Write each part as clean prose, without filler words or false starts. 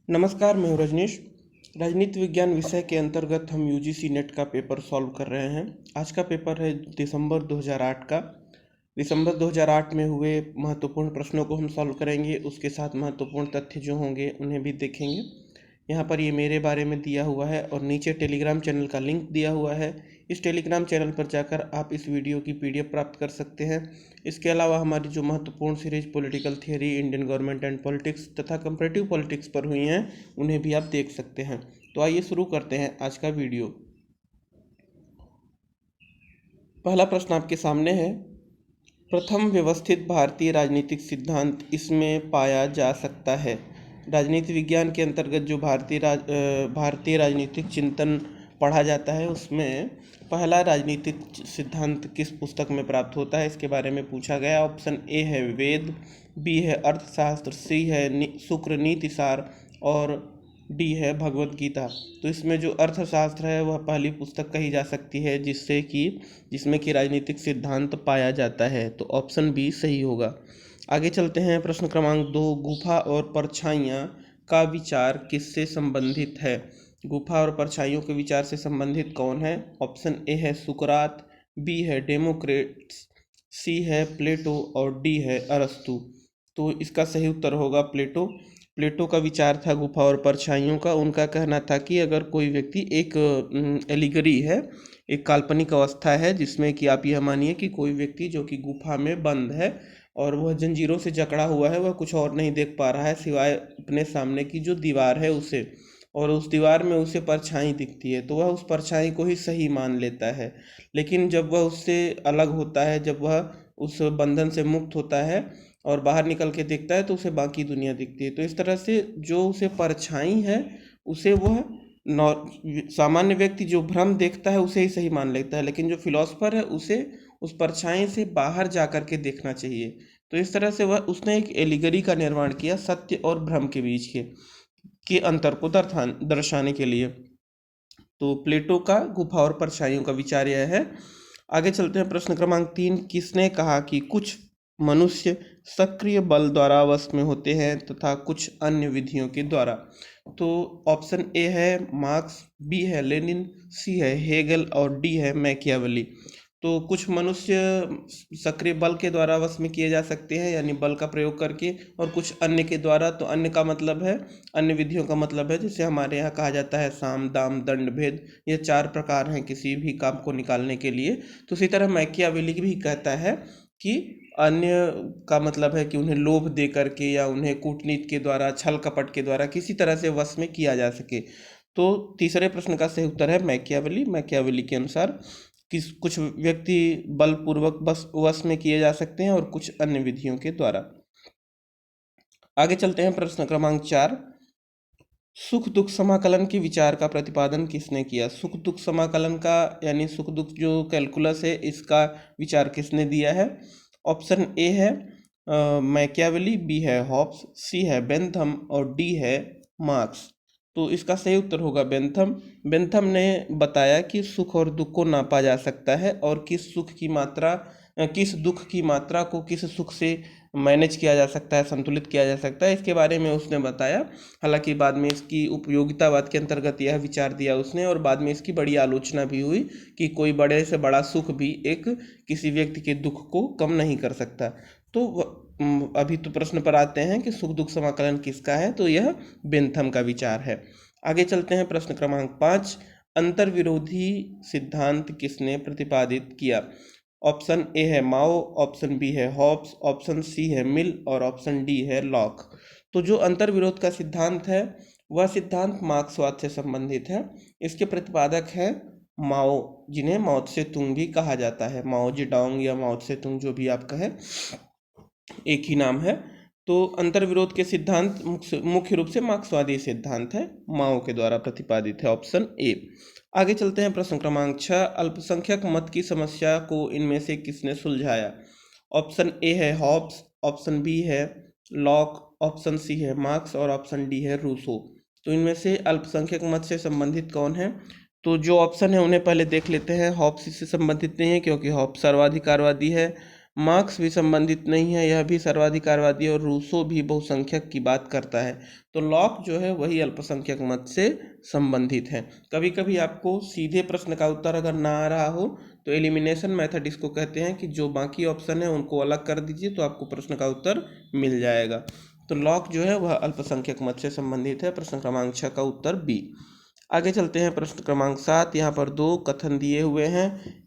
नमस्कार, मैं हूँ रजनीश। राजनीति विज्ञान विषय के अंतर्गत हम यूजीसी नेट का पेपर सॉल्व कर रहे हैं। आज का पेपर है दिसंबर 2008 का। दिसंबर 2008 में हुए महत्वपूर्ण प्रश्नों को हम सॉल्व करेंगे, उसके साथ महत्वपूर्ण तथ्य जो होंगे उन्हें भी देखेंगे। यहाँ पर ये मेरे बारे में दिया हुआ है और नीचे टेलीग्राम चैनल का लिंक दिया हुआ है। इस टेलीग्राम चैनल पर जाकर आप इस वीडियो की पीडीएफ प्राप्त कर सकते हैं। इसके अलावा हमारी जो महत्वपूर्ण series political theory, Indian government and politics तथा कंपैरेटिव पॉलिटिक्स पर हुई हैं, उन्हें भी आप देख सकते हैं। तो आइए शुरू करते हैं आज का वीडियो। पहला प्रश्न आपके सामने है, प्रथम व्यवस्थित भारतीय राजनीतिक सिद्धांत इसमें पाया जा सकता है। राजनीति विज्ञान के अंतर्गत जो भारतीय राजनीतिक चिंतन पढ़ा जाता है, उसमें पहला राजनीतिक सिद्धांत किस पुस्तक में प्राप्त होता है, इसके बारे में पूछा गया। ऑप्शन ए है वेद, बी है अर्थशास्त्र, सी है शुक्र नीति सार और डी है भगवत गीता। तो इसमें जो अर्थशास्त्र है वह पहली पुस्तक कही जा सकती है जिसमें कि राजनीतिक सिद्धांत पाया जाता है। तो ऑप्शन बी सही होगा। आगे चलते हैं। प्रश्न क्रमांक 2, गुफा और परछाइयाँ का विचार किससे संबंधित है। गुफा और परछाइयों के विचार से संबंधित कौन है। ऑप्शन ए है सुकरात, बी है डेमोक्रेट्स, सी है प्लेटो और डी है अरस्तु। तो इसका सही उत्तर होगा प्लेटो। प्लेटो का विचार था गुफा और परछाइयों का। उनका कहना था कि अगर कोई व्यक्ति एक एलिगरी है, एक काल्पनिक अवस्था है, जिसमें कि आप यह मानिए कि कोई व्यक्ति जो कि गुफा में बंद है और वह जंजीरों से जकड़ा हुआ है, वह कुछ और नहीं देख पा रहा है सिवाय अपने सामने की जो दीवार है उसे, और उस दीवार में उसे परछाई दिखती है, तो वह उस परछाई को ही सही मान लेता है। लेकिन जब वह उससे अलग होता है, जब वह उस बंधन से मुक्त होता है और बाहर निकल के देखता है, तो उसे बाकी दुनिया दिखती है। तो इस तरह से जो उसे परछाई है उसे वह सामान्य व्यक्ति जो भ्रम देखता है उसे ही सही मान लेता है, लेकिन जो फिलोसफर है उसे उस परछाई से बाहर जा कर के देखना चाहिए। तो इस तरह से वह उसने एक एलिगरी का निर्माण किया सत्य और भ्रम के बीच के अंतर को दर्शाने के लिए। तो प्लेटो का गुफा और परछाइयों का विचार यह है। आगे चलते हैं। प्रश्न क्रमांक 3, किसने कहा कि कुछ मनुष्य सक्रिय बल द्वारा वश में होते हैं तथा कुछ अन्य विधियों के द्वारा। तो ऑप्शन ए है मार्क्स, बी है लेनिन, सी है हेगल और डी है मैकियावेली। तो कुछ मनुष्य सक्रिय बल के द्वारा वश में किए जा सकते हैं, यानी बल का प्रयोग करके, और कुछ अन्य के द्वारा। तो अन्य का मतलब है, अन्य विधियों का मतलब है, जैसे हमारे यहाँ कहा जाता है साम दाम दंड भेद। ये 4 प्रकार हैं किसी भी काम को निकालने के लिए। तो इसी तरह मैकियावेली भी कहता है कि अन्य का मतलब है कि उन्हें लोभ दे करके या उन्हें कूटनीति के द्वारा, छल कपट के द्वारा किसी तरह से वश में किया जा सके। तो तीसरे प्रश्न का सही उत्तर है मैकियावेली। मैकियावेली के अनुसार कुछ व्यक्ति बलपूर्वक बस वश में किए जा सकते हैं और कुछ अन्य विधियों के द्वारा। आगे चलते हैं। प्रश्न क्रमांक 4, सुख दुख समाकलन के विचार का प्रतिपादन किसने किया। सुख दुख समाकलन का यानी सुख दुख जो कैलकुलस है, इसका विचार किसने दिया है। ऑप्शन ए है मैकियावेली, बी है हॉब्स, सी है बेंथम और डी है मार्क्स। तो इसका सही उत्तर होगा बेंथम। बेंथम ने बताया कि सुख और दुख को नापा जा सकता है और किस दुख की मात्रा को किस सुख से मैनेज किया जा सकता है, संतुलित किया जा सकता है, इसके बारे में उसने बताया। हालांकि बाद में इसकी उपयोगितावाद के अंतर्गत यह विचार दिया उसने, और बाद में इसकी बड़ी आलोचना भी हुई कि कोई बड़े से बड़ा सुख भी एक किसी व्यक्ति के दुख को कम नहीं कर सकता। तो अभी तो प्रश्न पर आते हैं कि सुख दुख समाकलन किसका है। तो यह बेंथम का विचार है। आगे चलते हैं। प्रश्न क्रमांक 5, अंतर्विरोधी सिद्धांत किसने प्रतिपादित किया। ऑप्शन ए है माओ, ऑप्शन बी है हॉब्स, ऑप्शन सी है मिल और ऑप्शन डी है लॉक। तो जो अंतर्विरोध का सिद्धांत है वह सिद्धांत मार्क्सवाद से संबंधित है। इसके प्रतिपादक हैं माओ, जिन्हें माओ त्से तुंग भी कहा जाता है। माओ जेडोंग या माओ त्से तुंग, जो भी आप कहें, एक ही नाम है। तो अंतर्विरोध के सिद्धांत मुख्य रूप से मार्क्सवादी सिद्धांत है, माओ के द्वारा प्रतिपादित है। Option A. आगे चलते हैं। प्रश्न क्रमांक 6, अल्पसंख्यक मत की समस्या को इनमें से किसने सुलझाया। ऑप्शन ए है हॉब्स, ऑप्शन बी है लॉक, ऑप्शन सी है मार्क्स और ऑप्शन डी है रूसो। तो इनमें से अल्पसंख्यक मत से संबंधित कौन है। तो जो ऑप्शन है उन्हें पहले देख लेते हैं। हॉब्स इससे संबंधित नहीं है क्योंकि हॉब्स सर्वाधिकारवादी है। मार्क्स भी संबंधित नहीं है, यह भी सर्वाधिकारवादी, और रूसो भी बहुसंख्यक की बात करता है। तो लॉक जो है वही अल्पसंख्यक मत से संबंधित है। कभी कभी आपको सीधे प्रश्न का उत्तर अगर ना आ रहा हो तो एलिमिनेशन मेथड इसको कहते हैं कि जो बाकी ऑप्शन है उनको अलग कर दीजिए तो आपको प्रश्न का उत्तर मिल जाएगा। तो लॉक जो है वह अल्पसंख्यक मत से संबंधित है। प्रश्न क्रमांक 6 का उत्तर बी। आगे चलते हैं प्रश्न क्रमांक 7। यहाँ पर दो कथन दिए हुए हैं।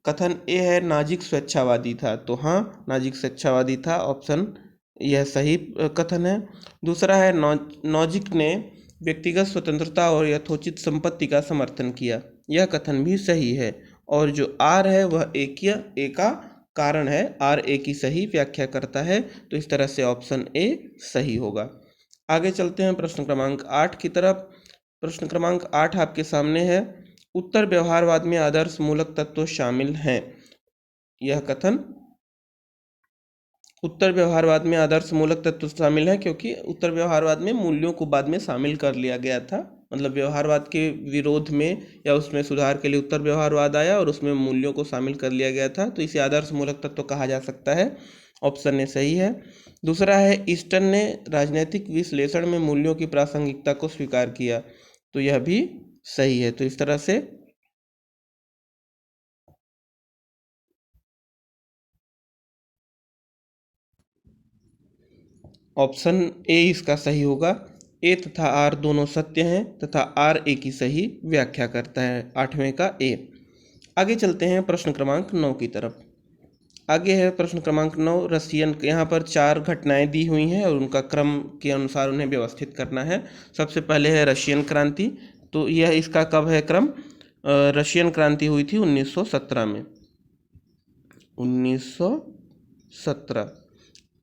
कथन ए है नाजिक स्वेच्छावादी था, तो हाँ नाजिक स्वेच्छावादी था, ऑप्शन यह सही कथन है। दूसरा है नॉजिक ने व्यक्तिगत स्वतंत्रता और यथोचित संपत्ति का समर्थन किया, यह कथन भी सही है। और जो आर है वह ए का कारण है, आर ए की सही व्याख्या करता है, तो इस तरह से ऑप्शन ए सही होगा। आगे चलते हैं प्रश्न क्रमांक 8 की तरफ। प्रश्न क्रमांक 8 आपके सामने है। उत्तर व्यवहारवाद में आदर्श मूलक तत्व शामिल हैं, यह कथन उत्तर व्यवहारवाद में आदर्श मूलक तत्व शामिल है क्योंकि उत्तर व्यवहारवाद में मूल्यों को बाद में शामिल कर लिया गया था। मतलब व्यवहारवाद के विरोध में या उसमें सुधार के लिए उत्तर व्यवहारवाद आया और उसमें मूल्यों को शामिल कर लिया गया था, तो इसे आदर्श मूलक तत्व कहा जा सकता है। ऑप्शन ए सही है। दूसरा है ईस्टन ने राजनीतिक विश्लेषण में मूल्यों की प्रासंगिकता को स्वीकार किया, तो यह भी सही है। तो इस तरह से ऑप्शन ए इसका सही होगा। ए तथा आर दोनों सत्य हैं तथा आर ए की सही व्याख्या करता है, 8वें का ए। आगे चलते हैं प्रश्न क्रमांक 9 की तरफ। आगे है प्रश्न क्रमांक 9 रशियन। यहाँ पर 4 घटनाएं दी हुई हैं और उनका क्रम के अनुसार उन्हें व्यवस्थित करना है। सबसे पहले है रशियन क्रांति, तो यह इसका कब है क्रम? रशियन क्रांति हुई थी 1917 में, 1917।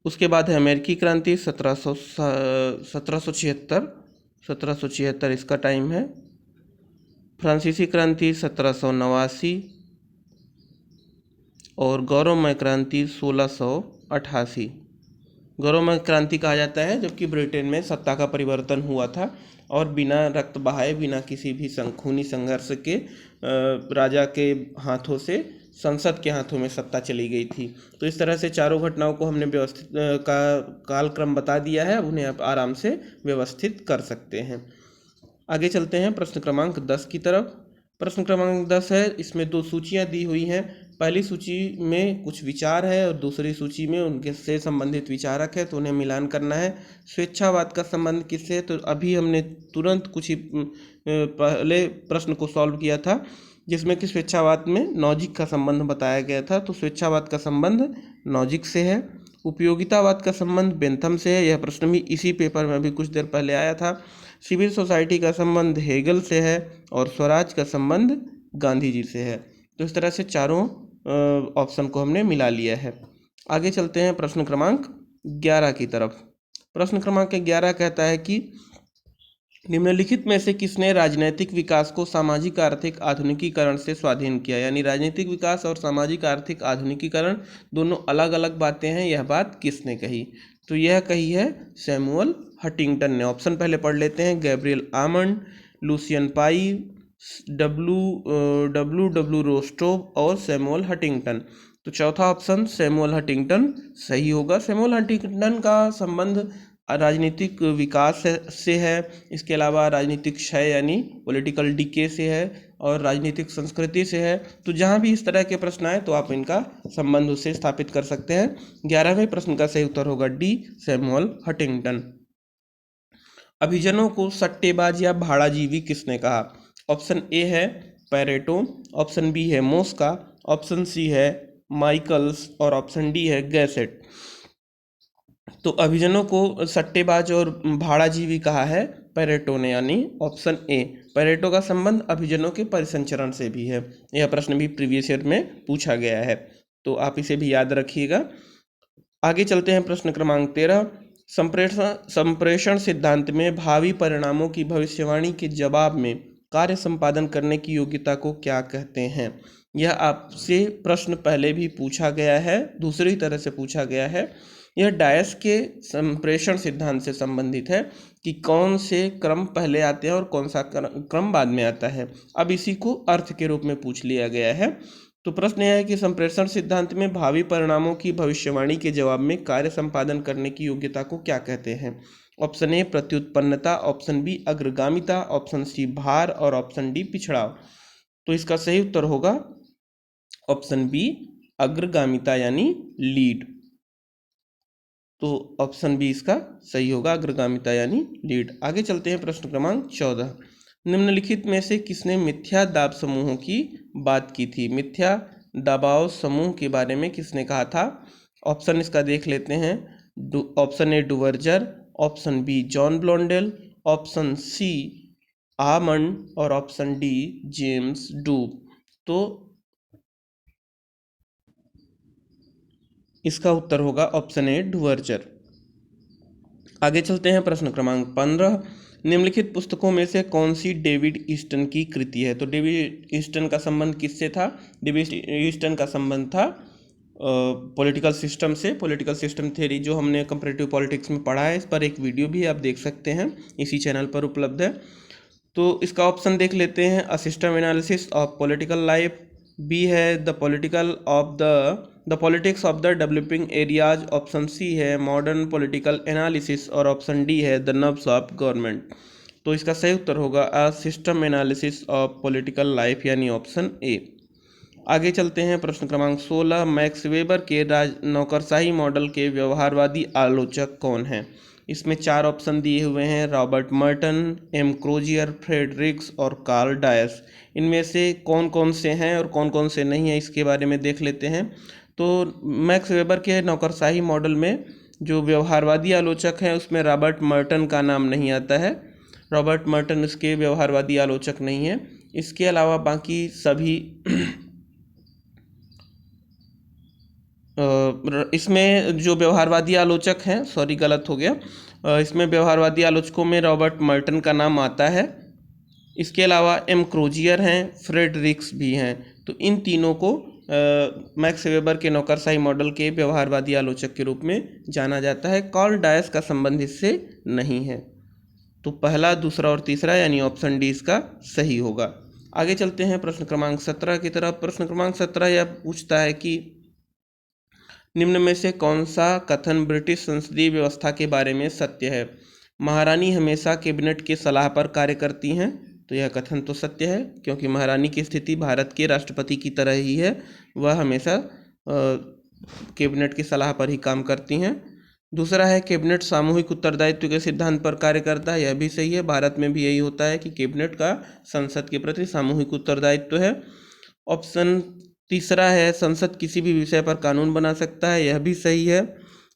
उसके बाद है अमेरिकी क्रांति 1776 इसका टाइम है। फ्रांसीसी क्रांति 1789 और गौरवमय क्रांति 1688। गौरवमय क्रांति कहा जाता है जबकि ब्रिटेन में सत्ता का परिवर्तन हुआ था और बिना रक्त बहाए, बिना किसी भी खूनी संघर्ष के राजा के हाथों से संसद के हाथों में सत्ता चली गई थी। तो इस तरह से चारों घटनाओं को हमने व्यवस्थित कालक्रम बता दिया है, अब उन्हें आप आराम से व्यवस्थित कर सकते हैं। आगे चलते हैं प्रश्न क्रमांक 10 की तरफ। प्रश्न क्रमांक 10 है, इसमें दो सूचियां दी हुई हैं। पहली सूची में कुछ विचार है और दूसरी सूची में उनके से संबंधित विचारक है, तो उन्हें मिलान करना है। स्वेच्छावाद का संबंध किससे है? तो अभी हमने तुरंत कुछ ही पहले प्रश्न को सॉल्व किया था जिसमें कि स्वेच्छावाद में नॉजिक का संबंध बताया गया था, तो स्वेच्छावाद का संबंध नॉजिक से है। उपयोगितावाद का संबंध बेंथम से है, यह प्रश्न भी इसी पेपर में अभी कुछ देर पहले आया था। सिविल सोसाइटी का संबंध हेगल से है और स्वराज का संबंध गांधी जी से है। तो इस तरह से चारों ऑप्शन को हमने मिला लिया है। आगे चलते हैं प्रश्न क्रमांक 11 की तरफ। प्रश्न क्रमांक 11 कहता है कि निम्नलिखित में से किसने राजनीतिक विकास को सामाजिक आर्थिक आधुनिकीकरण से स्वाधीन किया? यानी राजनीतिक विकास और सामाजिक आर्थिक आधुनिकीकरण दोनों अलग अलग बातें हैं, यह बात किसने कही? तो यह कही है सैमुअल हंटिंगटन ने। ऑप्शन पहले पढ़ लेते हैं। गैब्रियल आमंड, लुसियन पाई, डब्ल्यू रोस्टोव और सैमुअल हंटिंगटन। तो चौथा ऑप्शन सैमुअल हंटिंगटन सही होगा। सैमुअल हंटिंगटन का संबंध राजनीतिक विकास से है, इसके अलावा राजनीतिक क्षय यानी पॉलिटिकल डिके से है और राजनीतिक संस्कृति से है। तो जहाँ भी इस तरह के प्रश्न आए तो आप इनका संबंध उससे स्थापित कर सकते हैं। 11वें प्रश्न का सही उत्तर होगा डी, सैमुअल हंटिंगटन। अभिजनों को सट्टेबाज या भाड़ाजीवी किसने कहा? ऑप्शन ए है पैरेटो, ऑप्शन बी है मोस्का, ऑप्शन सी है माइकल्स और ऑप्शन डी है गैसेट। तो अभिजनों को सट्टेबाज और भाड़ाजीवी कहा है पैरेटो ने, यानी ऑप्शन ए। पैरेटो का संबंध अभिजनों के परिसंचरण से भी है। यह प्रश्न भी प्रीवियस ईयर में पूछा गया है, तो आप इसे भी याद रखिएगा। आगे चलते हैं प्रश्न क्रमांक 13। संप्रेषण सिद्धांत में भावी परिणामों की भविष्यवाणी के जवाब में कार्य संपादन करने की योग्यता को क्या कहते हैं? यह आपसे प्रश्न पहले भी पूछा गया है, दूसरी तरह से पूछा गया है। यह डायस के संप्रेषण सिद्धांत से संबंधित है कि कौन से क्रम पहले आते हैं और कौन सा क्रम बाद में आता है। अब इसी को अर्थ के रूप में पूछ लिया गया है। तो प्रश्न यह है कि संप्रेषण सिद्धांत में भावी परिणामों की भविष्यवाणी के जवाब में कार्य संपादन करने की योग्यता को क्या कहते हैं? ऑप्शन ए प्रत्युत्पन्नता, ऑप्शन बी अग्रगामिता, ऑप्शन सी भार और ऑप्शन डी पिछड़ाव। तो इसका सही उत्तर होगा ऑप्शन बी अग्रगामिता यानी लीड। तो ऑप्शन बी इसका सही होगा, अग्रगामिता यानी लीड। आगे चलते हैं प्रश्न क्रमांक 14। निम्नलिखित में से किसने मिथ्या दाब समूहों की बात की थी? मिथ्या दबाव समूह के बारे में किसने कहा था? ऑप्शन इसका देख लेते हैं। Option A Duverger, option B John Blondel, option C Almond और ऑप्शन डी जेम्स डूब। तो इसका उत्तर होगा ऑप्शन ए डुवर्जर। आगे चलते हैं प्रश्न क्रमांक 15। निम्नलिखित पुस्तकों में से कौन सी डेविड ईस्टन की कृति है? तो डेविड ईस्टन का संबंध किससे था? डेविड ईस्टन का संबंध था पॉलिटिकल सिस्टम से। पॉलिटिकल सिस्टम थ्योरी जो हमने कंपैरेटिव पॉलिटिक्स में पढ़ा है, इस पर एक वीडियो भी आप देख सकते हैं, इसी चैनल पर उपलब्ध है। तो इसका ऑप्शन देख लेते हैं, a system analysis of political life. B है the politics of the developing areas. Option C है मॉडर्न पॉलिटिकल एनालिसिस और ऑप्शन डी है द नर्व्स ऑफ गवर्नमेंट। तो इसका सही उत्तर होगा a system analysis of political life यानी ऑप्शन ए। आगे चलते हैं प्रश्न क्रमांक 16। मैक्स वेबर के नौकरशाही मॉडल के व्यवहारवादी आलोचक कौन हैं? इसमें 4 ऑप्शन दिए हुए हैं, Robert Merton, M Crozier, Fredericks और कार्ल डायस। इनमें से कौन कौन से हैं और कौन कौन से नहीं हैं, इसके बारे में देख लेते हैं। तो मैक्स वेबर के नौकरशाही मॉडल में जो व्यवहारवादी आलोचक हैं उसमें रॉबर्ट मर्टन का नाम नहीं आता है। रॉबर्ट मर्टन इसके व्यवहारवादी आलोचक नहीं है। इसके अलावा बाकी सभी इसमें जो व्यवहारवादी आलोचक हैं, सॉरी गलत हो गया, इसमें व्यवहारवादी आलोचकों में रॉबर्ट मर्टन का नाम आता है। इसके अलावा एम क्रोजियर हैं, फ्रेडरिक्स भी हैं। तो इन तीनों को मैक्स वेबर के नौकरशाही मॉडल के व्यवहारवादी आलोचक के रूप में जाना जाता है। कार्ल डायस का संबंध इससे नहीं है। तो पहला, दूसरा और तीसरा यानी ऑप्शन डी इसका सही होगा। आगे चलते हैं प्रश्न क्रमांक 17 की तरफ। प्रश्न क्रमांक 17 यह पूछता है कि निम्न में से कौन सा कथन ब्रिटिश संसदीय व्यवस्था के बारे में सत्य है? महारानी हमेशा कैबिनेट की सलाह पर कार्य करती हैं। तो यह कथन तो सत्य है, क्योंकि महारानी की स्थिति भारत के राष्ट्रपति की तरह ही है, वह हमेशा कैबिनेट की सलाह पर ही काम करती हैं। दूसरा है कैबिनेट सामूहिक उत्तरदायित्व के सिद्धांत पर कार्य करता है। यह भी सही है, भारत में भी यही होता है कि कैबिनेट का संसद के प्रति सामूहिक उत्तरदायित्व है। ऑप्शन तीसरा है संसद किसी भी विषय पर कानून बना सकता है। यह भी सही है।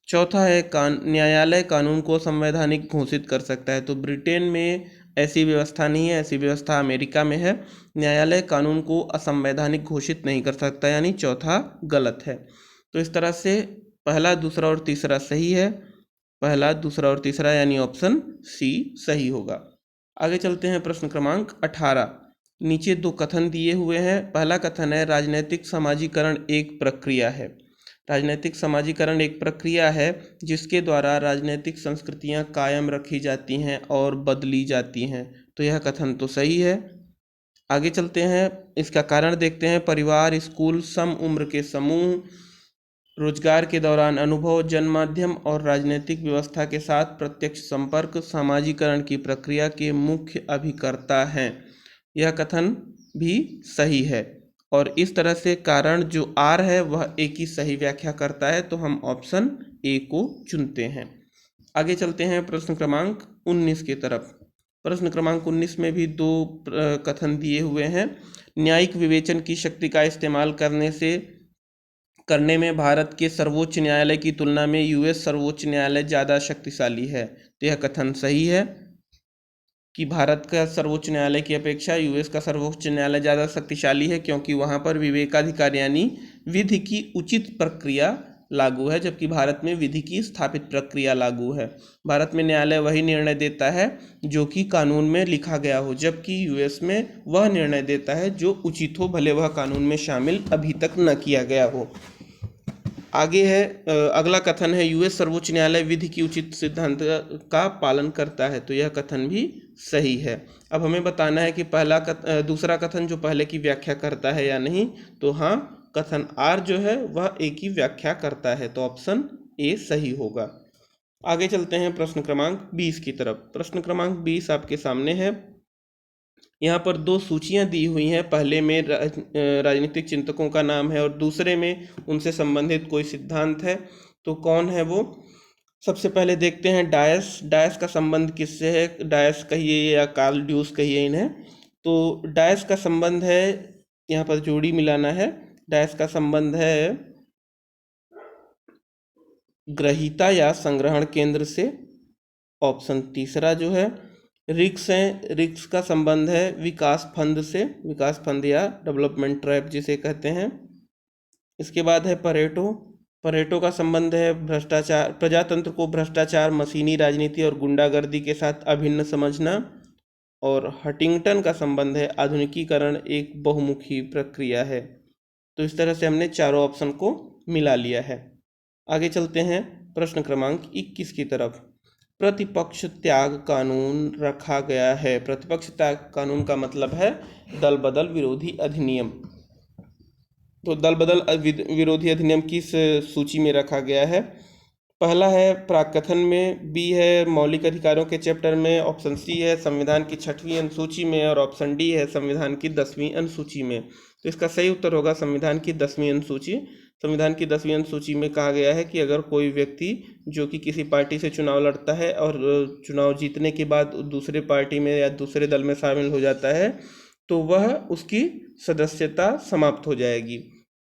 चौथा है न्यायालय कानून को संवैधानिक घोषित कर सकता है। तो ब्रिटेन में ऐसी व्यवस्था नहीं है, ऐसी व्यवस्था अमेरिका में है। न्यायालय कानून को असंवैधानिक घोषित नहीं कर सकता, यानी चौथा गलत है। तो इस तरह से पहला, दूसरा और तीसरा सही है। पहला, दूसरा और तीसरा यानी ऑप्शन सी सही होगा। आगे चलते हैं प्रश्न क्रमांक 18। नीचे 2 कथन दिए हुए हैं। पहला कथन है राजनैतिक समाजीकरण एक प्रक्रिया है। राजनैतिक समाजीकरण एक प्रक्रिया है जिसके द्वारा राजनैतिक संस्कृतियां कायम रखी जाती हैं और बदली जाती हैं। तो यह कथन तो सही है। आगे चलते हैं, इसका कारण देखते हैं। परिवार, स्कूल, सम उम्र के समूह, रोजगार के दौरान अनुभव, जनमाध्यम और राजनीतिक व्यवस्था के साथ प्रत्यक्ष संपर्क समाजीकरण की प्रक्रिया के मुख्य अभिकर्ता हैं। यह कथन भी सही है और इस तरह से कारण जो आर है वह ए की सही व्याख्या करता है। तो हम ऑप्शन ए को चुनते हैं। आगे चलते हैं प्रश्न क्रमांक 19 की तरफ। प्रश्न क्रमांक 19 में भी 2 कथन दिए हुए हैं। न्यायिक विवेचन की शक्ति का इस्तेमाल करने में भारत के सर्वोच्च न्यायालय की तुलना में यूएस सर्वोच्च न्यायालय ज़्यादा शक्तिशाली है। तो यह कथन सही है कि भारत का सर्वोच्च न्यायालय की अपेक्षा यूएस का सर्वोच्च न्यायालय ज़्यादा शक्तिशाली है, क्योंकि वहाँ पर विवेकाधिकार यानी विधि की उचित प्रक्रिया लागू है, जबकि भारत में विधि की स्थापित प्रक्रिया लागू है। भारत में न्यायालय वही निर्णय देता है जो कि कानून में लिखा गया हो, जबकि यूएस में वह निर्णय देता है जो उचित हो, भले वह कानून में शामिल अभी तक न किया गया हो। आगे है अगला कथन है यूएस सर्वोच्च न्यायालय विधि की उचित सिद्धांत का पालन करता है, तो यह कथन भी सही है। अब हमें बताना है कि दूसरा कथन जो पहले की व्याख्या करता है या नहीं, तो हाँ, कथन आर जो है वह ए की व्याख्या करता है, तो ऑप्शन ए सही होगा। आगे चलते हैं प्रश्न क्रमांक 20 की तरफ। प्रश्न क्रमांक 20 आपके सामने है। यहाँ पर दो सूचियाँ दी हुई हैं, पहले में राजनीतिक चिंतकों का नाम है और दूसरे में उनसे संबंधित कोई सिद्धांत है। तो कौन है वो? सबसे पहले देखते हैं डायस। डायस का संबंध किससे है? डायस कहिए या कार्ल ड्यूस कहिए इन्हें। तो डायस का संबंध है, यहाँ पर जोड़ी मिलाना है। डायस का संबंध है ग्रहीता या संग्रहण केंद्र से। ऑप्शन तीसरा जो है रिक्स है, रिक्स का संबंध है विकास फंड से, विकास फंड या डेवलपमेंट ट्रैप जिसे कहते हैं। इसके बाद है परेटो। परेटो का संबंध है भ्रष्टाचार, प्रजातंत्र को भ्रष्टाचार, मशीनी राजनीति और गुंडागर्दी के साथ अभिन्न समझना। और हटिंगटन का संबंध है आधुनिकीकरण एक बहुमुखी प्रक्रिया है। तो इस तरह से हमने चारों ऑप्शन को मिला लिया है। आगे चलते हैं प्रश्न क्रमांक 21 की तरफ। प्रतिपक्ष त्याग कानून रखा गया है। प्रतिपक्ष त्याग कानून का मतलब है दल बदल विरोधी अधिनियम। तो दल बदल विरोधी अधिनियम किस सूची में रखा गया है? पहला है प्राकथन में, बी है मौलिक अधिकारों के चैप्टर में, ऑप्शन सी है संविधान की 6वीं अनुसूची में और ऑप्शन डी है संविधान की 10वीं अनुसूची में। तो इसका सही उत्तर होगा संविधान की 10वीं अनुसूची। संविधान की 10वीं अनुसूची में कहा गया है कि अगर कोई व्यक्ति जो कि किसी पार्टी से चुनाव लड़ता है और चुनाव जीतने के बाद दूसरे पार्टी में या दूसरे दल में शामिल हो जाता है, तो वह उसकी सदस्यता समाप्त हो जाएगी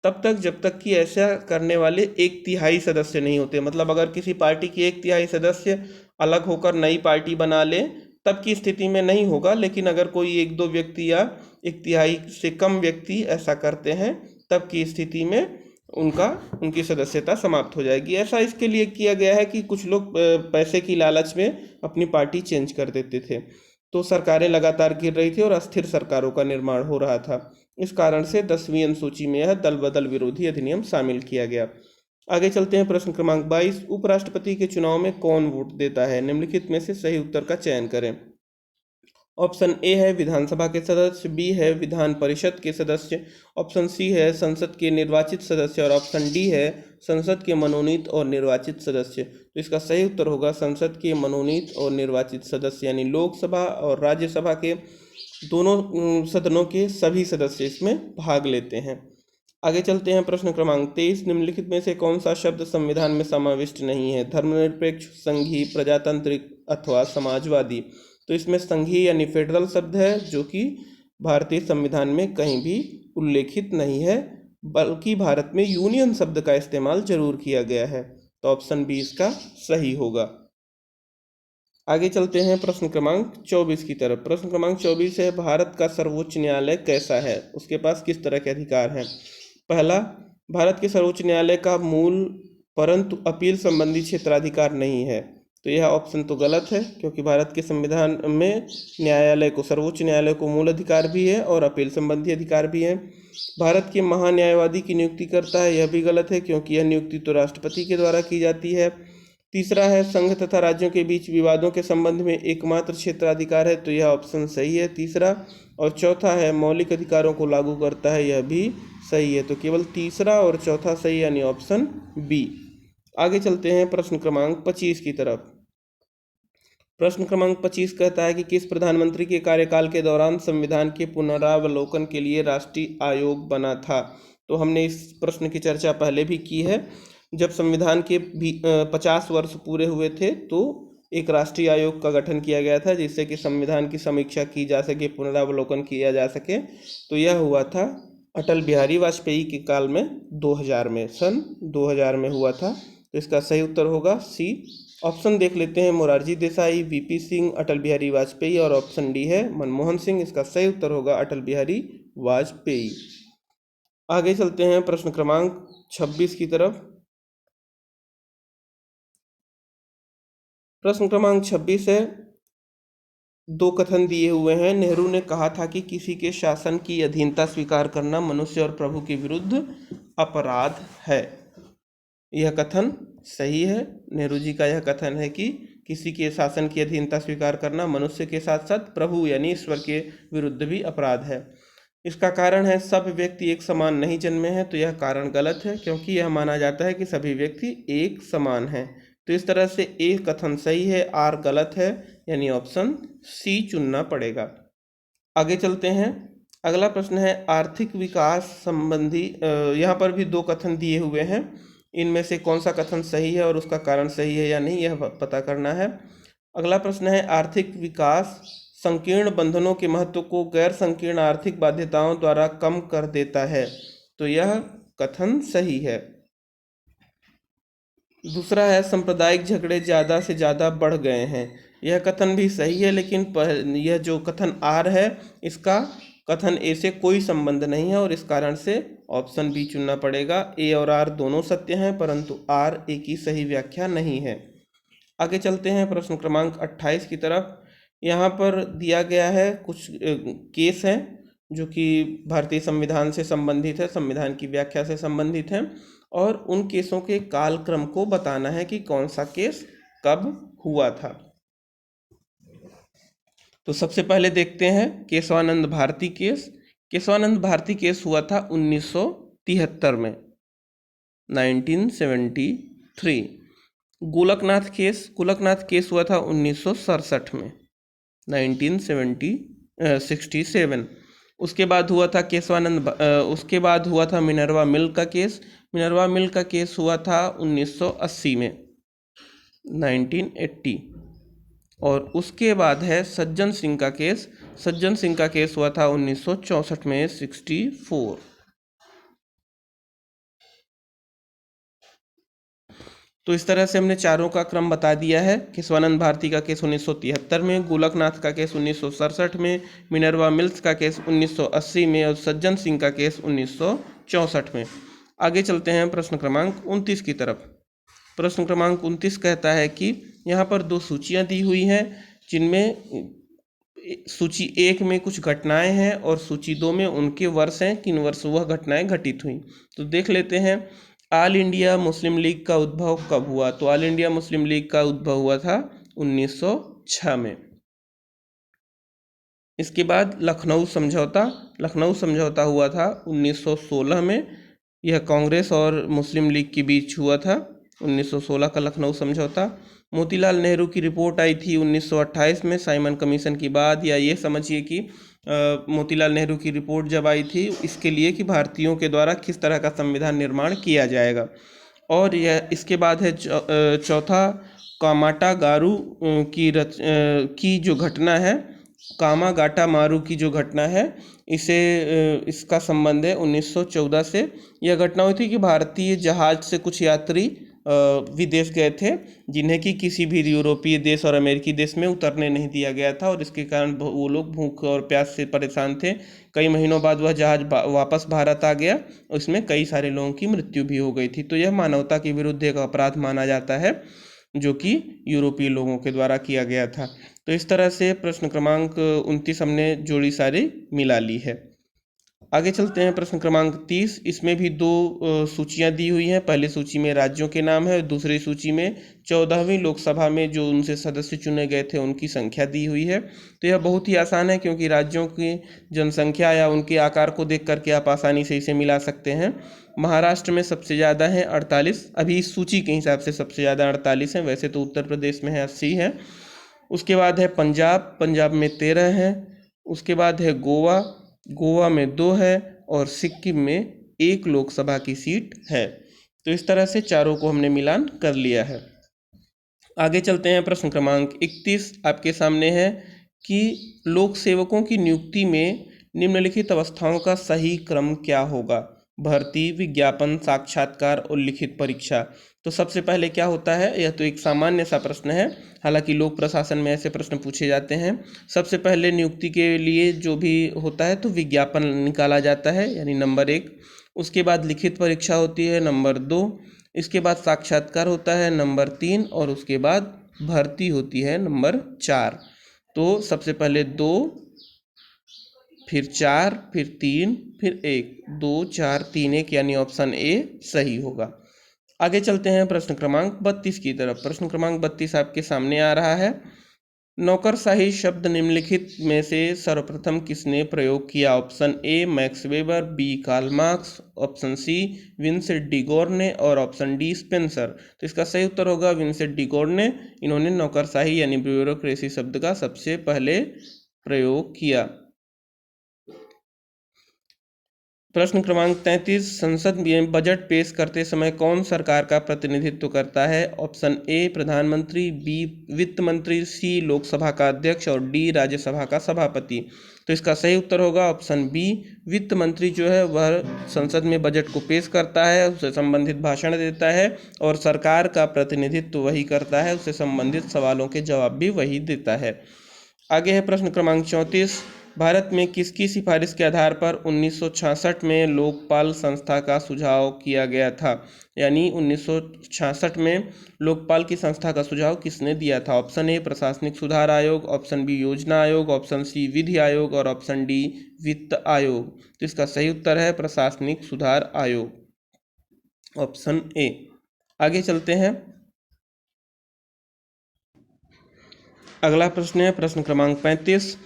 तब तक जब तक कि ऐसा करने वाले 1/3 सदस्य नहीं होते। मतलब अगर किसी पार्टी की 1/3 सदस्य अलग होकर नई पार्टी बना ले तब की स्थिति में नहीं होगा, लेकिन अगर कोई 1-2 व्यक्ति या 1/3 से कम व्यक्ति ऐसा करते हैं तब की स्थिति में उनकी सदस्यता समाप्त हो जाएगी। ऐसा इसके लिए किया गया है कि कुछ लोग पैसे की लालच में अपनी पार्टी चेंज कर देते थे, तो सरकारें लगातार गिर रही थी और अस्थिर सरकारों का निर्माण हो रहा था। इस कारण से 10वीं अनुसूची में यह दल बदल विरोधी अधिनियम शामिल किया गया। आगे चलते हैं प्रश्न क्रमांक 22। उपराष्ट्रपति के चुनाव में कौन वोट देता है? निम्नलिखित में से सही उत्तर का चयन करें। ऑप्शन ए है विधानसभा के सदस्य, बी है विधान परिषद के सदस्य, ऑप्शन सी है संसद के निर्वाचित सदस्य और ऑप्शन डी है संसद के मनोनीत और निर्वाचित सदस्य। तो इसका सही उत्तर होगा संसद के मनोनीत और निर्वाचित सदस्य, यानी लोकसभा और राज्यसभा के दोनों सदनों के सभी सदस्य इसमें भाग लेते हैं। आगे चलते हैं प्रश्न क्रमांक 23। निम्नलिखित में से कौन सा शब्द संविधान में समाविष्ट नहीं है? धर्मनिरपेक्ष, संघीय, प्रजातांत्रिक अथवा समाजवादी। तो इसमें संघीय यानी फेडरल शब्द है जो कि भारतीय संविधान में कहीं भी उल्लेखित नहीं है, बल्कि भारत में यूनियन शब्द का इस्तेमाल जरूर किया गया है। तो ऑप्शन बी इसका सही होगा। आगे चलते हैं प्रश्न क्रमांक 24 की तरफ। प्रश्न क्रमांक 24 है भारत का सर्वोच्च न्यायालय कैसा है? उसके पास किस तरह के अधिकार हैं? पहला, भारत के सर्वोच्च न्यायालय का मूल परंतु अपील संबंधी क्षेत्राधिकार नहीं है। तो यह ऑप्शन तो गलत है, क्योंकि भारत के संविधान में न्यायालय को, सर्वोच्च न्यायालय को मूल अधिकार भी है और अपील संबंधी अधिकार भी है। भारत के महान्यायवादी की नियुक्ति करता है, यह भी गलत है, क्योंकि यह नियुक्ति तो राष्ट्रपति के द्वारा की जाती है। तीसरा है संघ तथा राज्यों के बीच विवादों के संबंध में एकमात्र क्षेत्राधिकार है, तो यह ऑप्शन सही है तीसरा। और चौथा है मौलिक अधिकारों को लागू करता है, यह भी सही है। तो केवल तीसरा और चौथा सही, यानी ऑप्शन बी। आगे चलते हैं प्रश्न क्रमांक 25 की तरफ। प्रश्न क्रमांक 25 कहता है कि किस प्रधानमंत्री के कार्यकाल के दौरान संविधान के पुनरावलोकन के लिए राष्ट्रीय आयोग बना था? तो हमने इस प्रश्न की चर्चा पहले भी की है। जब संविधान के 50 वर्ष पूरे हुए थे तो एक राष्ट्रीय आयोग का गठन किया गया था, जिससे कि संविधान की समीक्षा की जा सके, पुनरावलोकन किया जा सके। तो यह हुआ था अटल बिहारी वाजपेयी के काल में, 2000 में, सन 2000 में हुआ था। तो इसका सही उत्तर होगा सी। ऑप्शन देख लेते हैं, मोरारजी देसाई, वीपी सिंह, अटल बिहारी वाजपेयी और ऑप्शन डी है मनमोहन सिंह। इसका सही उत्तर होगा अटल बिहारी वाजपेयी। आगे चलते हैं प्रश्न क्रमांक 26 की तरफ। प्रश्न क्रमांक 26 है, दो कथन दिए हुए हैं। नेहरू ने कहा था कि किसी के शासन की अधीनता स्वीकार करना मनुष्य और प्रभु के विरुद्ध अपराध है। यह कथन सही है। नेहरू जी का यह कथन है कि किसी के शासन की अधीनता स्वीकार करना मनुष्य के साथ साथ प्रभु यानी ईश्वर के विरुद्ध भी अपराध है। इसका कारण है सब व्यक्ति एक समान नहीं जन्मे हैं। तो यह कारण गलत है, क्योंकि यह माना जाता है कि सभी व्यक्ति एक समान हैं। तो इस तरह से ए कथन सही है, आर गलत है, यानी ऑप्शन सी चुनना पड़ेगा। आगे चलते हैं। अगला प्रश्न है आर्थिक विकास संबंधी। यहाँ पर भी दो कथन दिए हुए हैं, इनमें से कौन सा कथन सही है और उसका कारण सही है या नहीं, यह पता करना है। अगला प्रश्न है आर्थिक विकास संकीर्ण बंधनों के महत्व को गैर संकीर्ण आर्थिक बाध्यताओं द्वारा कम कर देता है। तो यह कथन सही है। दूसरा है सांप्रदायिक झगड़े ज़्यादा से ज़्यादा बढ़ गए हैं। यह कथन भी सही है, लेकिन यह जो कथन आर है इसका कथन ए से कोई संबंध नहीं है और इस कारण से ऑप्शन बी चुनना पड़ेगा। ए और आर दोनों सत्य हैं, परंतु आर ए की सही व्याख्या नहीं है। आगे चलते हैं प्रश्न क्रमांक 28 की तरफ। यहाँ पर दिया गया है कुछ केस हैं जो कि भारतीय संविधान से संबंधित है, संविधान की व्याख्या से संबंधित हैं, और उन केसों के कालक्रम को बताना है कि कौन सा केस कब हुआ था। तो सबसे पहले देखते हैं केशवानंद भारती केस। केशवानंद भारती केस हुआ था 1973 में, 1973। गोलकनाथ केस हुआ था 1967 में, 1967। उसके बाद हुआ था उसके बाद हुआ था मिनर्वा मिल का केस। मिनर्वा मिल का केस हुआ था 1980 में, 1980। और उसके बाद है सज्जन सिंह का केस। सज्जन सिंह का केस हुआ था 1964 में, 64। तो इस तरह से हमने चारों का क्रम बता दिया है। केशवानंद भारती का केस 1973 में, गोलकनाथ का केस 1967 में, मिनर्वा मिल्स का केस 1980 में और सज्जन सिंह का केस 1964 में। आगे चलते हैं प्रश्न क्रमांक 29 की तरफ। प्रश्न क्रमांक 29 कहता है कि यहाँ पर दो सूचियाँ दी हुई हैं, जिनमें सूची 1 में कुछ घटनाएं हैं और सूची 2 में उनके वर्ष हैं, किन वर्ष वह घटनाएं घटित हुई। तो देख लेते हैं। ऑल इंडिया मुस्लिम लीग का उद्भव कब हुआ? तो ऑल इंडिया मुस्लिम लीग का उद्भव हुआ था 1906 में। इसके बाद लखनऊ समझौता हुआ था 1916 में। यह कांग्रेस और मुस्लिम लीग के बीच हुआ था, 1916 का लखनऊ समझौता। मोतीलाल नेहरू की रिपोर्ट आई थी 1928 में साइमन कमीशन की बाद, या ये समझिए कि मोतीलाल नेहरू की रिपोर्ट जब आई थी इसके लिए कि भारतीयों के द्वारा किस तरह का संविधान निर्माण किया जाएगा। और यह इसके बाद है चौथा कामाटा गारू की जो घटना है, कामागाटा मारू की जो घटना है, इसका संबंध है 1914 से। यह घटना हुई थी कि भारतीय जहाज से कुछ यात्री विदेश गए थे, जिन्हें कि किसी भी यूरोपीय देश और अमेरिकी देश में उतरने नहीं दिया गया था, और इसके कारण वो लोग भूख और प्यास से परेशान थे। कई महीनों बाद वह जहाज वापस भारत आ गया, उसमें कई सारे लोगों की मृत्यु भी हो गई थी। तो यह मानवता के विरुद्ध एक अपराध माना जाता है, जो कि यूरोपीय लोगों के द्वारा किया गया था। तो इस तरह से प्रश्न क्रमांक 29 हमने जोड़ी सारी मिला ली है। आगे चलते हैं प्रश्न क्रमांक 30। इसमें भी दो सूचियां दी हुई हैं। पहली सूची में राज्यों के नाम है, दूसरी सूची में 14वीं लोकसभा में जो उनसे सदस्य चुने गए थे उनकी संख्या दी हुई है। तो यह बहुत ही आसान है, क्योंकि राज्यों की जनसंख्या या उनके आकार को देख करके आप आसानी से इसे मिला सकते हैं। महाराष्ट्र में सबसे ज़्यादा हैं 48, अभी इस सूची के हिसाब से सबसे ज़्यादा 48 हैं, वैसे तो उत्तर प्रदेश में है 80 है। उसके बाद है पंजाब में 13 है। उसके बाद है गोवा में 2 है, और सिक्किम में 1 लोकसभा की सीट है। तो इस तरह से चारों को हमने मिलान कर लिया है। आगे चलते हैं प्रश्न क्रमांक 31 आपके सामने है कि लोक सेवकों की नियुक्ति में निम्नलिखित अवस्थाओं का सही क्रम क्या होगा? भर्ती, विज्ञापन, साक्षात्कार और लिखित परीक्षा। तो सबसे पहले क्या होता है? यह तो एक सामान्य सा प्रश्न है, हालांकि लोक प्रशासन में ऐसे प्रश्न पूछे जाते हैं। सबसे पहले नियुक्ति के लिए जो भी होता है तो विज्ञापन निकाला जाता है, यानी नंबर 1। उसके बाद लिखित परीक्षा होती है, नंबर 2। इसके बाद साक्षात्कार होता है, नंबर 3। और उसके बाद भर्ती होती है, नंबर 4। तो सबसे पहले 2, फिर 4, फिर 3, फिर 1। 2 4 3 1, यानी ऑप्शन ए सही होगा। आगे चलते हैं प्रश्न क्रमांक 32 की तरफ। प्रश्न क्रमांक 32 आपके सामने आ रहा है। नौकरशाही शब्द निम्नलिखित में से सर्वप्रथम किसने प्रयोग किया? Option A Max Weber, B Karl Marx, option C Vincent de Gournay और ऑप्शन डी स्पेंसर। तो इसका सही उत्तर होगा विंसेंट डी गॉर्ने। इन्होंने नौकरशाही यानी ब्यूरोक्रेसी शब्द का सबसे पहले प्रयोग किया। प्रश्न क्रमांक 33, संसद में बजट पेश करते समय कौन सरकार का प्रतिनिधित्व करता है? ऑप्शन ए प्रधानमंत्री, बी वित्त मंत्री, सी लोकसभा का अध्यक्ष और डी राज्यसभा का सभापति। तो इसका सही उत्तर होगा ऑप्शन बी। वित्त मंत्री जो है वह संसद में बजट को पेश करता है, उससे संबंधित भाषण देता है और सरकार का प्रतिनिधित्व वही करता है, उससे संबंधित सवालों के जवाब भी वही देता है। आगे है प्रश्न क्रमांक 34, भारत में किसकी सिफारिश के आधार पर 1966 में लोकपाल संस्था का सुझाव किया गया था? यानी 1966 में लोकपाल की संस्था का सुझाव किसने दिया था? ऑप्शन ए प्रशासनिक सुधार आयोग, ऑप्शन बी योजना आयोग, ऑप्शन सी विधि आयोग और ऑप्शन डी वित्त आयोग। तो इसका सही उत्तर है प्रशासनिक सुधार आयोग, ऑप्शन ए। आगे चलते हैं। अगला प्रश्न है प्रश्न क्रमांक 35,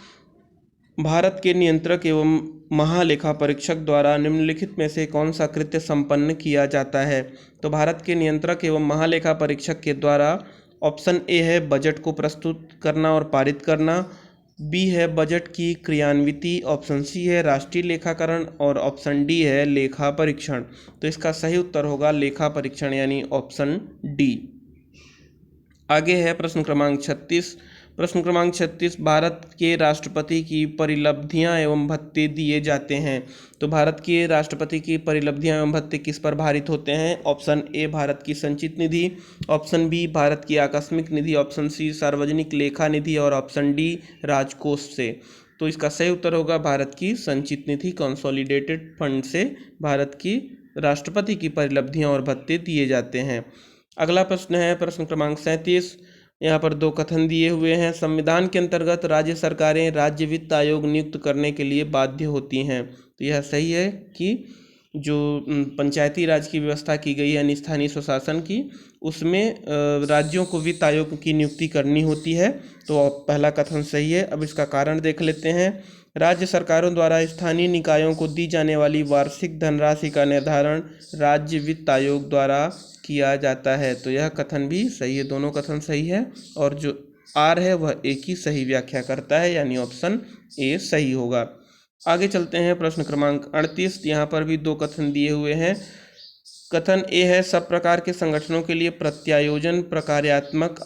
भारत के नियंत्रक एवं महालेखा परीक्षक द्वारा निम्नलिखित में से कौन सा कृत्य संपन्न किया जाता है? तो भारत के नियंत्रक एवं महालेखा परीक्षक के द्वारा ऑप्शन ए है बजट को प्रस्तुत करना और पारित करना, बी है बजट की क्रियान्विति, ऑप्शन सी है राष्ट्रीय लेखाकरण और ऑप्शन डी है लेखा परीक्षण। तो इसका सही उत्तर होगा लेखा परीक्षण यानी ऑप्शन डी। आगे है प्रश्न क्रमांक 36। प्रश्न क्रमांक 36, भारत के राष्ट्रपति की परिलब्धियां एवं भत्ते दिए जाते हैं। तो भारत के राष्ट्रपति की परिलब्धियां एवं भत्ते किस पर भारित होते हैं? ऑप्शन ए भारत की संचित निधि, ऑप्शन बी भारत की आकस्मिक निधि, ऑप्शन सी सार्वजनिक लेखा निधि और ऑप्शन डी राजकोष से। तो इसका सही उत्तर होगा भारत की संचित निधि, कंसोलिडेटेड फंड से भारत की राष्ट्रपति की परिलब्धियां और भत्ते दिए जाते हैं। अगला प्रश्न है प्रश्न क्रमांक 37। यहाँ पर दो कथन दिए हुए हैं। संविधान के अंतर्गत राज्य सरकारें राज्य वित्त आयोग नियुक्त करने के लिए बाध्य होती हैं। तो यह सही है कि जो पंचायती राज की व्यवस्था की गई है यानी स्थानीय स्वशासन की, उसमें राज्यों को वित्त आयोग की नियुक्ति करनी होती है। तो पहला कथन सही है। अब इसका कारण देख लेते हैं। राज्य सरकारों द्वारा स्थानीय निकायों को दी जाने वाली वार्षिक धनराशि का निर्धारण राज्य वित्त आयोग द्वारा किया जाता है। तो यह कथन भी सही है, दोनों कथन सही है और जो आर है वह एक ही सही व्याख्या करता है यानी ऑप्शन ए सही होगा। आगे चलते हैं प्रश्न क्रमांक 38। यहाँ पर भी दो कथन दिए हुए हैं। कथन ए है सब प्रकार के संगठनों के लिए प्रत्यायोजन प्रकार्यात्मक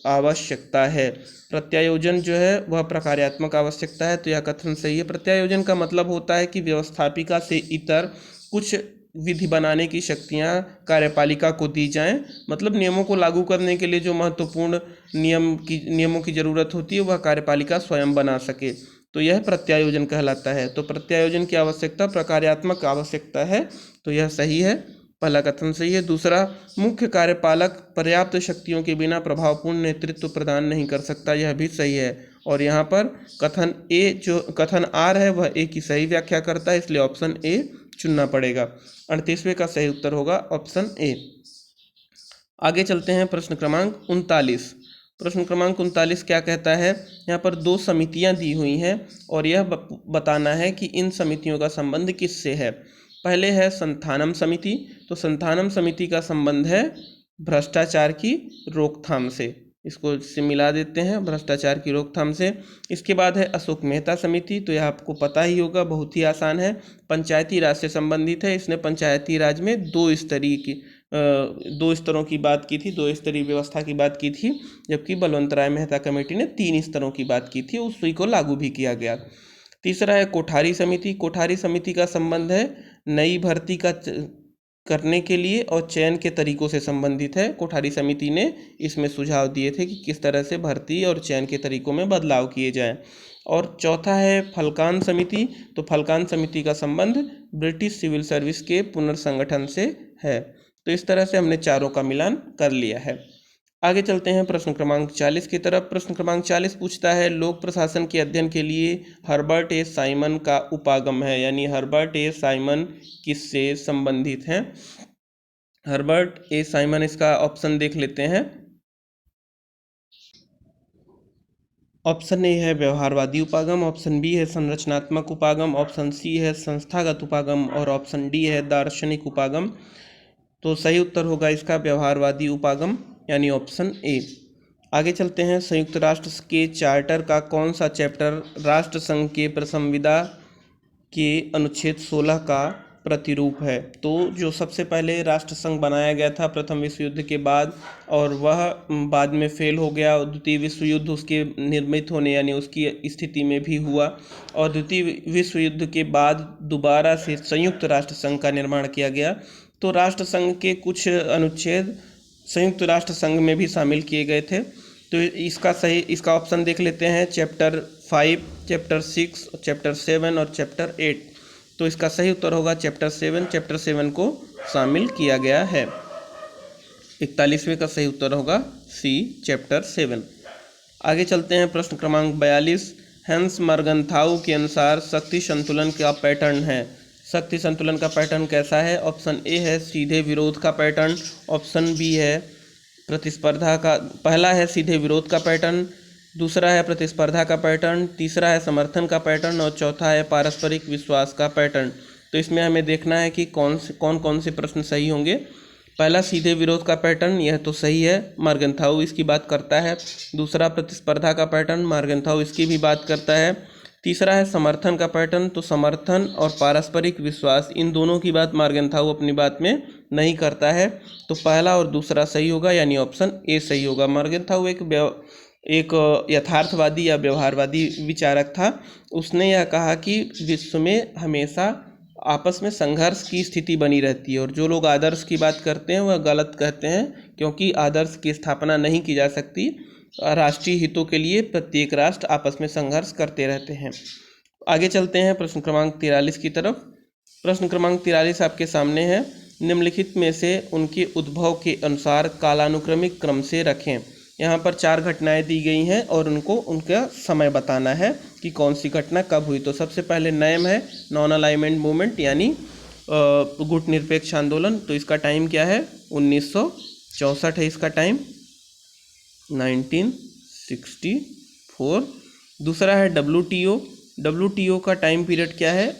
आवश्यकता है। प्रत्यायोजन जो है वह प्रकार्यात्मक आवश्यकता है, तो यह कथन सही है। प्रत्यायोजन का मतलब होता है कि व्यवस्थापिका से इतर कुछ विधि बनाने की शक्तियां कार्यपालिका को दी जाएं, मतलब नियमों को लागू करने के लिए जो महत्वपूर्ण नियमों की जरूरत होती है वह कार्यपालिका स्वयं बना सके, तो यह प्रत्यायोजन कहलाता है। तो प्रत्यायोजन की आवश्यकता प्रकार्यात्मक आवश्यकता है, तो यह सही है, पहला कथन सही है। दूसरा, मुख्य कार्यपालक पर्याप्त शक्तियों के बिना प्रभावपूर्ण नेतृत्व प्रदान नहीं कर सकता, यह भी सही है। और यहाँ पर कथन ए जो कथन आर है वह ए की सही व्याख्या करता है, इसलिए ऑप्शन ए चुनना पड़ेगा। 38वें का सही उत्तर होगा ऑप्शन ए। आगे चलते हैं प्रश्न क्रमांक 39। प्रश्न क्रमांक 39 क्या कहता है? यहाँ पर दो समितियाँ दी हुई हैं और यह बताना है कि इन समितियों का संबंध किससे है। पहले है संथानम समिति, तो संथानम समिति का संबंध है भ्रष्टाचार की रोकथाम से, इसको इससे मिला देते हैं भ्रष्टाचार की रोकथाम से। इसके बाद है अशोक मेहता समिति, तो यह आपको पता ही होगा, बहुत ही आसान है, पंचायती राज से संबंधित है। इसने पंचायती राज में दो स्तरों की बात की थी, दो स्तरीय व्यवस्था की बात की थी, जबकि बलवंत राय मेहता कमेटी ने 3 स्तरों की बात की थी, उसी को लागू भी किया गया। तीसरा है कोठारी समिति। कोठारी समिति का संबंध है नई भर्ती करने के लिए और चयन के तरीकों से संबंधित है। कोठारी समिति ने इसमें सुझाव दिए थे कि किस तरह से भर्ती और चयन के तरीकों में बदलाव किए जाएं। और चौथा है फलकान समिति, तो फलकान समिति का संबंध ब्रिटिश सिविल सर्विस के पुनर्संगठन से है। तो इस तरह से हमने चारों का मिलान कर लिया है। आगे चलते हैं प्रश्न क्रमांक 40 की तरफ। प्रश्न क्रमांक 40 पूछता है लोक प्रशासन के अध्ययन के लिए हर्बर्ट ए साइमन का उपागम है, यानी हर्बर्ट ए साइमन किससे संबंधित हैं? हर्बर्ट ए साइमन इसका ऑप्शन देख लेते हैं। ऑप्शन ए है व्यवहारवादी उपागम, ऑप्शन बी है संरचनात्मक उपागम, ऑप्शन सी है संस्थागत उपागम और ऑप्शन डी है दार्शनिक उपागम। तो सही उत्तर होगा इसका व्यवहारवादी उपागम यानी ऑप्शन ए। आगे चलते हैं, संयुक्त राष्ट्र के चार्टर का कौन सा चैप्टर राष्ट्र संघ के प्रसंविदा के अनुच्छेद 16 का प्रतिरूप है। तो जो सबसे पहले राष्ट्र संघ बनाया गया था प्रथम विश्व युद्ध के बाद, और वह बाद में फेल हो गया, द्वितीय विश्व युद्ध उसके निर्मित होने यानी उसकी स्थिति में भी हुआ, और द्वितीय विश्व युद्ध के बाद दोबारा से संयुक्त राष्ट्र संघ का निर्माण किया गया। तो राष्ट्र संघ के कुछ अनुच्छेद संयुक्त राष्ट्र संघ में भी शामिल किए गए थे। तो इसका ऑप्शन देख लेते हैं, चैप्टर 5, चैप्टर 6, चैप्टर 7 और चैप्टर 8। तो इसका सही उत्तर होगा चैप्टर 7। चैप्टर 7 को शामिल किया गया है। 41वें का सही उत्तर होगा सी, चैप्टर 7। आगे चलते हैं, प्रश्न क्रमांक 42। हैंस मर्गनथाउ के अनुसार शक्ति संतुलन का पैटर्न है। शक्ति संतुलन का पैटर्न कैसा है। ऑप्शन ए है सीधे विरोध का पैटर्न, ऑप्शन बी है प्रतिस्पर्धा का, पहला है सीधे विरोध का पैटर्न, दूसरा है प्रतिस्पर्धा का पैटर्न, तीसरा है समर्थन का पैटर्न और चौथा है पारस्परिक विश्वास का पैटर्न। तो इसमें हमें देखना है कि कौन कौन से प्रश्न सही होंगे। पहला सीधे विरोध का पैटर्न, यह तो सही है, मर्गनथाउ इसकी बात करता है। दूसरा प्रतिस्पर्धा का पैटर्न, मर्गनथाउ इसकी भी बात करता है। तीसरा है समर्थन का पैटर्न, तो समर्थन और पारस्परिक विश्वास इन दोनों की बात मर्गनथाउ अपनी बात में नहीं करता है। तो पहला और दूसरा सही होगा यानी ऑप्शन ए सही होगा। मर्गनथाउ एक यथार्थवादी या व्यवहारवादी विचारक था। उसने यह कहा कि विश्व में हमेशा आपस में संघर्ष की स्थिति बनी रहती है, और जो लोग आदर्श की बात करते हैं वह गलत कहते हैं, क्योंकि आदर्श की स्थापना नहीं की जा सकती। राष्ट्रीय हितों के लिए प्रत्येक राष्ट्र आपस में संघर्ष करते रहते हैं। आगे चलते हैं प्रश्न क्रमांक 43 की तरफ। प्रश्न क्रमांक 43 आपके सामने है, निम्नलिखित में से उनके उद्भव के अनुसार कालानुक्रमिक क्रम से रखें। यहाँ पर 4 घटनाएं दी गई हैं और उनको उनका समय बताना है कि कौन सी घटना कब हुई। तो सबसे पहले नैम है, नॉन अलाइनमेंट मूवमेंट यानी गुट निरपेक्ष आंदोलन। तो इसका टाइम क्या है, 1964 है इसका टाइम, 1964। दूसरा है WTO का टाइम पीरियड क्या है,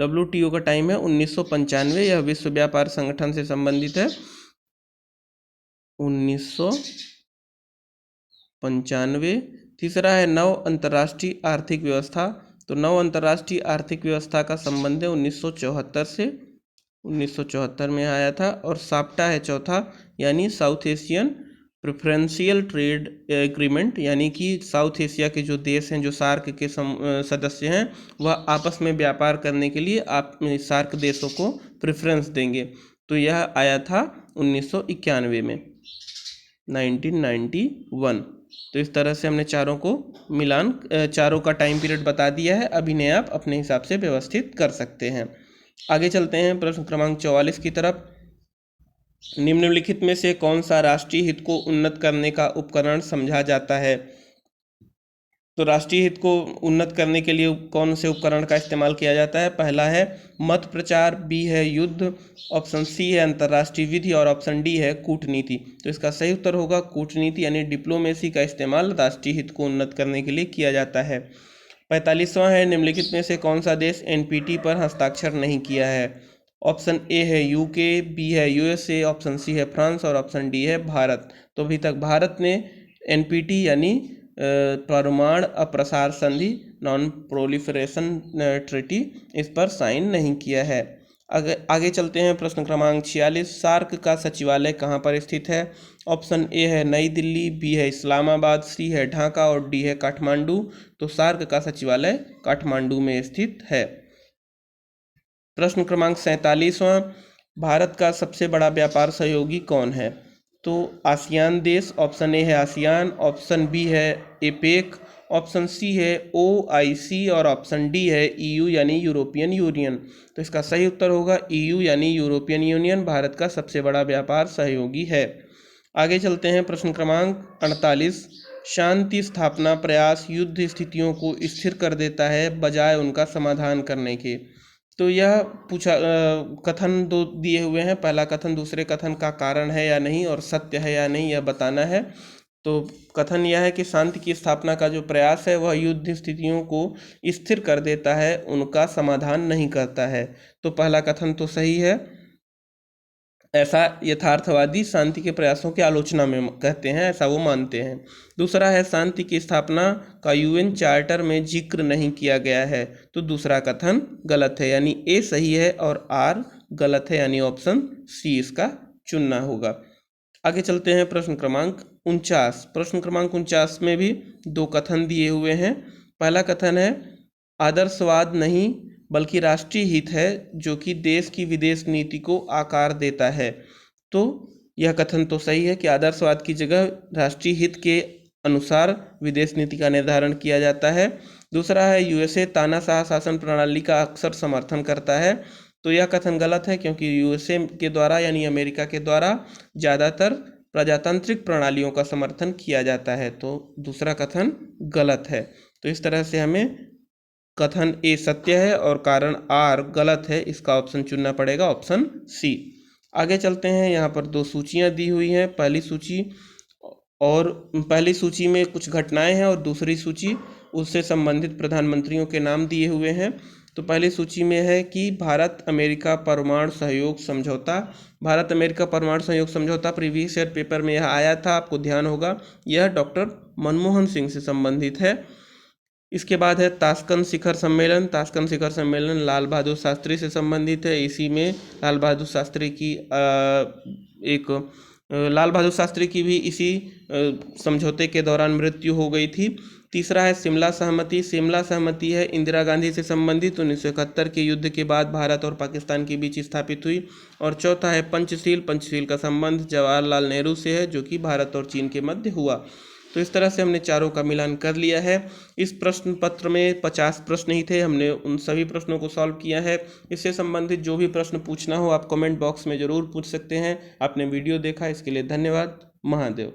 WTO का टाइम है 1995, यह विश्व व्यापार संगठन से संबंधित है, 1995। तीसरा है नव अंतर्राष्ट्रीय आर्थिक व्यवस्था, तो नव अंतर्राष्ट्रीय आर्थिक व्यवस्था का संबंध है 1974 से, 1974 में आया था। और साप्टा है चौथा, यानी south Asian preferential trade agreement, यानी कि साउथ एशिया के जो देश हैं जो सार्क के सदस्य हैं वह आपस में व्यापार करने के लिए आप सार्क देशों को प्रेफरेंस देंगे। तो यह आया था 1991 में, 1991। तो इस तरह से हमने चारों का टाइम पीरियड बता दिया है। अब इन्हें आप अपने हिसाब से व्यवस्थित कर सकते हैं। आगे चलते हैं प्रश्न क्रमांक 44 की तरफ। निम्नलिखित में से कौन सा राष्ट्रीय हित को उन्नत करने का उपकरण समझा जाता है। तो राष्ट्रीय हित को उन्नत करने के लिए कौन से उपकरण का इस्तेमाल किया जाता है। पहला है मत प्रचार, बी है युद्ध, ऑप्शन सी है अंतर्राष्ट्रीय विधि और ऑप्शन डी है कूटनीति। तो इसका सही उत्तर होगा कूटनीति, यानी डिप्लोमेसी का इस्तेमाल राष्ट्रीय हित को उन्नत करने के लिए किया जाता है। 45वां है, निम्नलिखित में से कौन सा देश NPT पर हस्ताक्षर नहीं किया है। ऑप्शन ए है UK, बी है USA, ऑप्शन सी है फ्रांस और ऑप्शन डी है भारत। तो अभी तक भारत ने NPT यानी परमाणु अप्रसार संधि, नॉन प्रोलिफरेशन ट्रीटी, इस पर साइन नहीं किया है। आगे चलते हैं प्रश्न क्रमांक 46। सार्क का सचिवालय कहाँ पर स्थित है। ऑप्शन ए है नई दिल्ली, बी है इस्लामाबाद, सी है ढाका और डी है काठमांडू। तो सार्क का सचिवालय काठमांडू में स्थित है। प्रश्न क्रमांक 47वां, भारत का सबसे बड़ा व्यापार सहयोगी कौन है। तो आसियान देश, ऑप्शन ए है आसियान, ऑप्शन बी है एपेक, ऑप्शन सी है OIC और ऑप्शन डी है EU यानी यूरोपियन यूनियन। तो इसका सही उत्तर होगा EU यानी यूरोपियन यूनियन भारत का सबसे बड़ा व्यापार सहयोगी है। आगे चलते हैं प्रश्न क्रमांक 48। शांति स्थापना प्रयास युद्ध स्थितियों को स्थिर कर देता है बजाय उनका समाधान करने के। तो यह कथन दो दिए हुए हैं। पहला कथन दूसरे कथन का कारण है या नहीं और सत्य है या नहीं, यह बताना है। तो कथन यह है कि शांति की स्थापना का जो प्रयास है वह युद्ध स्थितियों को स्थिर कर देता है, उनका समाधान नहीं करता है। तो पहला कथन तो सही है, ऐसा यथार्थवादी शांति के प्रयासों की आलोचना में कहते हैं, ऐसा वो मानते हैं। दूसरा है शांति की स्थापना का यूएन चार्टर में जिक्र नहीं किया गया है। तो दूसरा कथन गलत है, यानी ए सही है और आर गलत है, यानी ऑप्शन सी इसका चुनना होगा। आगे चलते हैं प्रश्न क्रमांक 49। प्रश्न क्रमांक 49 में भी दो कथन दिए हुए हैं। पहला कथन है आदर्शवाद नहीं बल्कि राष्ट्रीय हित है जो कि देश की विदेश नीति को आकार देता है। तो यह कथन तो सही है कि आदर्शवाद की जगह राष्ट्रीय हित के अनुसार विदेश नीति का निर्धारण किया जाता है। दूसरा है यूएसए तानाशाह शासन प्रणाली का अक्सर समर्थन करता है। तो यह कथन गलत है, क्योंकि यूएसए के द्वारा यानी अमेरिका के द्वारा ज़्यादातर प्रजातांत्रिक प्रणालियों का समर्थन किया जाता है। तो दूसरा कथन गलत है। तो इस तरह से हमें कथन ए सत्य है और कारण आर गलत है, इसका ऑप्शन चुनना पड़ेगा, ऑप्शन सी। आगे चलते हैं, यहाँ पर दो सूचियाँ दी हुई हैं। पहली सूची में कुछ घटनाएं हैं और दूसरी सूची उससे संबंधित प्रधानमंत्रियों के नाम दिए हुए हैं। तो पहली सूची में है कि भारत अमेरिका परमाणु सहयोग समझौता। भारत अमेरिका परमाणु सहयोग समझौता प्रीवियस ईयर पेपर में यह आया था, आपको ध्यान होगा। यह डॉक्टर मनमोहन सिंह से संबंधित है। इसके बाद है ताशकंद शिखर सम्मेलन। ताशकंद शिखर सम्मेलन लाल बहादुर शास्त्री से संबंधित है। इसी में लाल बहादुर शास्त्री की भी इसी समझौते के दौरान मृत्यु हो गई थी। तीसरा है शिमला सहमति। शिमला सहमति है इंदिरा गांधी से संबंधित, 1971 के युद्ध के बाद भारत और पाकिस्तान के बीच स्थापित हुई। और चौथा है पंचशील। पंचशील का संबंध जवाहरलाल नेहरू से है, जो कि भारत और चीन के मध्य हुआ। तो इस तरह से हमने चारों का मिलान कर लिया है। इस प्रश्न पत्र में 50 प्रश्न ही थे, हमने उन सभी प्रश्नों को सॉल्व किया है। इससे संबंधित जो भी प्रश्न पूछना हो आप कमेंट बॉक्स में ज़रूर पूछ सकते हैं। आपने वीडियो देखा इसके लिए धन्यवाद। महादेव।